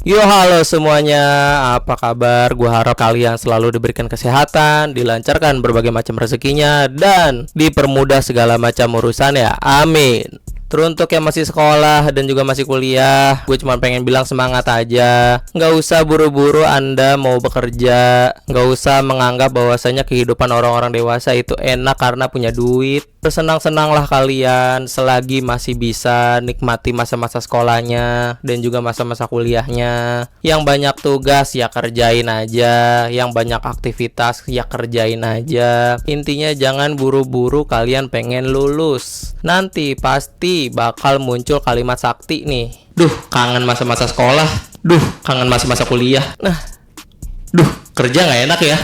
Yo halo semuanya, apa kabar? Gua harap kalian selalu diberikan kesehatan, dilancarkan berbagai macam rezekinya, dan dipermudah segala macam urusan ya, amin. Teruntuk yang masih sekolah dan juga masih kuliah, gue cuma pengen bilang semangat aja. Nggak usah buru-buru Anda mau bekerja. Nggak usah menganggap bahwasanya kehidupan orang-orang dewasa itu enak karena punya duit. Bersenang-senanglah kalian selagi masih bisa nikmati masa-masa sekolahnya dan juga masa-masa kuliahnya. Yang banyak tugas ya kerjain aja, yang banyak aktivitas ya kerjain aja. Intinya jangan buru-buru kalian pengen lulus. Nanti pasti bakal muncul kalimat sakti nih. Duh, kangen masa-masa sekolah. Duh, kangen masa-masa kuliah. Kerja nggak enak ya.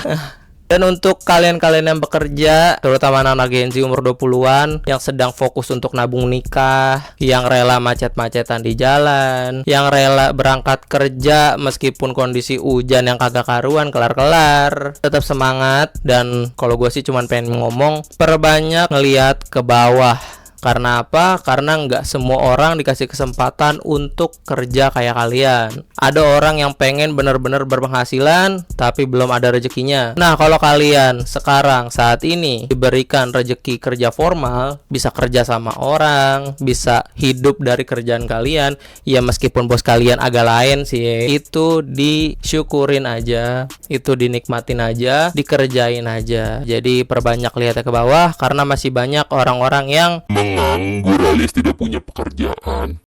Dan untuk kalian-kalian yang bekerja, terutama anak Gen Z umur 20-an yang sedang fokus untuk nabung nikah, yang rela macet-macetan di jalan, yang rela berangkat kerja meskipun kondisi hujan yang kagak karuan kelar-kelar, tetap semangat. Dan kalau gue sih cuman pengen ngomong, perbanyak ngeliat ke bawah. Karena apa? Karena nggak semua orang dikasih kesempatan untuk kerja kayak kalian. Ada orang yang pengen bener-bener berpenghasilan tapi belum ada rezekinya. Nah, kalau kalian sekarang saat ini diberikan rezeki kerja formal, bisa kerja sama orang, bisa hidup dari kerjaan kalian, ya meskipun bos kalian agak lain sih, itu disyukurin aja, itu dinikmatin aja, dikerjain aja. Jadi perbanyak lihat ke bawah karena masih banyak orang-orang yang menganggur alias tidak punya pekerjaan.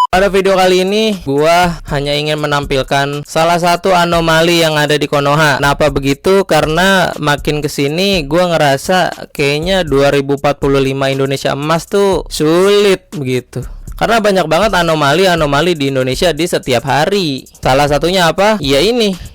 Pada video kali ini, gua hanya ingin menampilkan salah satu anomali yang ada di Konoha. Kenapa begitu? Karena makin kesini gua ngerasa kayaknya 2045 Indonesia emas tuh sulit begitu. Karena banyak banget anomali-anomali di Indonesia di setiap hari. Salah satunya apa? Ya ini.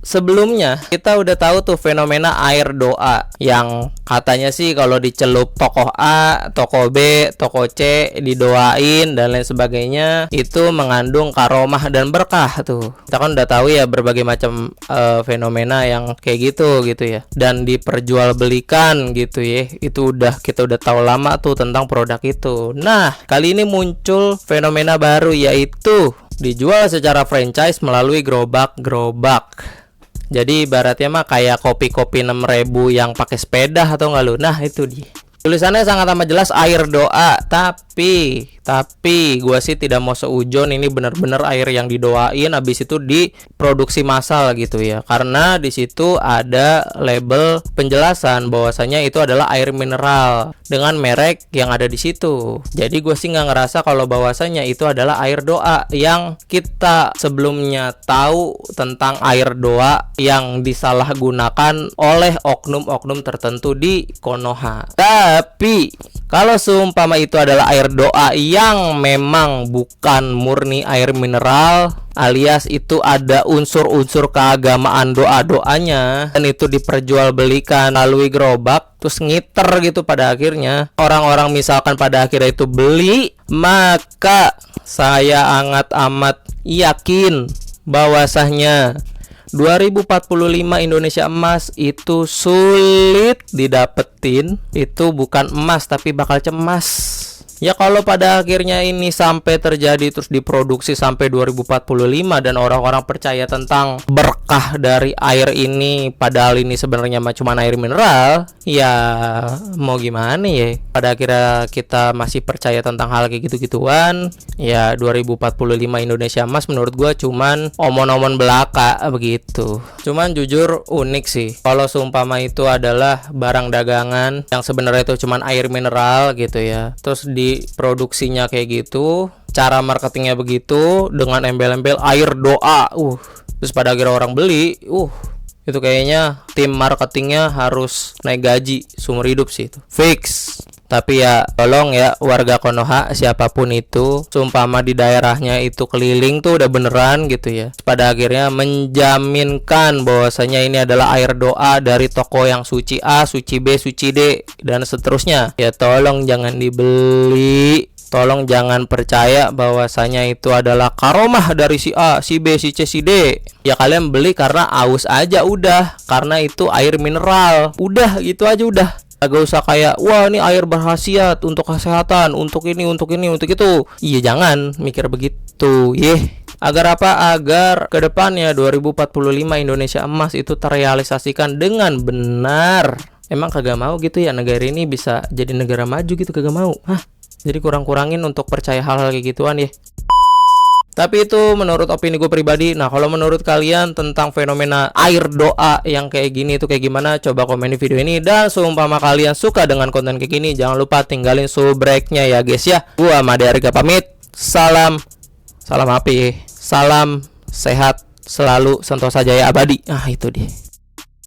Sebelumnya kita udah tahu tuh fenomena air doa yang katanya sih kalau dicelup tokoh A, tokoh B, tokoh C didoain dan lain sebagainya itu mengandung karomah dan berkah tuh. Kita kan udah tahu ya berbagai macam fenomena yang kayak gitu ya. Dan diperjualbelikan gitu ya. Itu kita udah tahu lama tuh tentang produk itu. Nah, kali ini muncul fenomena baru yaitu dijual secara franchise melalui gerobak. Jadi ibaratnya mah kayak kopi-kopi 6.000 yang pakai sepeda atau enggak lu. Nah, itu dia. Tulisannya sangat amat jelas air doa, tapi gua sih tidak mau seujon ini benar-benar air yang didoain habis itu diproduksi massal gitu ya. Karena di situ ada label penjelasan bahwasanya itu adalah air mineral dengan merek yang ada di situ. Jadi gua sih nggak ngerasa kalau bahwasanya itu adalah air doa yang kita sebelumnya tahu tentang air doa yang disalahgunakan oleh oknum-oknum tertentu di Konoha. Tapi kalau seumpama itu adalah air doa yang memang bukan murni air mineral alias itu ada unsur-unsur keagamaan doa-doanya dan itu diperjualbelikan melalui gerobak terus ngiter gitu pada akhirnya orang-orang misalkan pada akhirnya itu beli, maka saya amat yakin bahwasanya 2045 Indonesia emas itu sulit didapetin. Itu bukan emas tapi bakal cemas. Ya kalau pada akhirnya ini sampai terjadi terus diproduksi sampai 2045 dan orang-orang percaya tentang berkah dari air ini padahal ini sebenarnya cuma air mineral, ya mau gimana ya. Pada akhirnya kita masih percaya tentang hal kayak gitu-gituan. Ya 2045 Indonesia emas menurut gua cuman omon-omon belaka begitu. Cuman jujur unik sih. Kalau seumpama itu adalah barang dagangan yang sebenarnya itu cuman air mineral gitu ya. Terus diproduksinya kayak gitu, cara marketingnya begitu dengan embel-embel air doa. Terus pada akhirnya orang beli. Itu kayaknya tim marketingnya harus naik gaji seumur hidup sih itu. Fix. Tapi ya tolong ya warga Konoha siapapun itu, seumpama di daerahnya itu keliling tuh udah beneran gitu ya. Pada akhirnya menjaminkan bahwasanya ini adalah air doa dari toko yang suci A, suci B, suci D dan seterusnya. Ya tolong jangan dibeli. Tolong jangan percaya bahwasanya itu adalah karomah dari si A, si B, si C, si D. Ya kalian beli karena aus aja udah, karena itu air mineral. Udah gitu aja udah. Gak usah kayak, wah ini air berkhasiat untuk kesehatan, untuk ini, untuk itu. Iya, jangan mikir begitu. Agar apa? Agar kedepannya 2045 Indonesia emas itu terrealisasikan dengan benar. Emang kagak mau gitu ya negara ini bisa jadi negara maju gitu, kagak mau. Jadi kurang-kurangin untuk percaya hal-hal kayak gituan ya. Tapi itu menurut opini gue pribadi. Nah, kalau menurut kalian tentang fenomena air doa yang kayak gini itu kayak gimana? Coba komen di video ini. Dan seumpama kalian suka dengan konten kayak gini, jangan lupa tinggalin subrek-nya ya guys ya. Gua Made Arga pamit. Salam api. Salam sehat selalu, Sentosa Jaya abadi. Itu dia.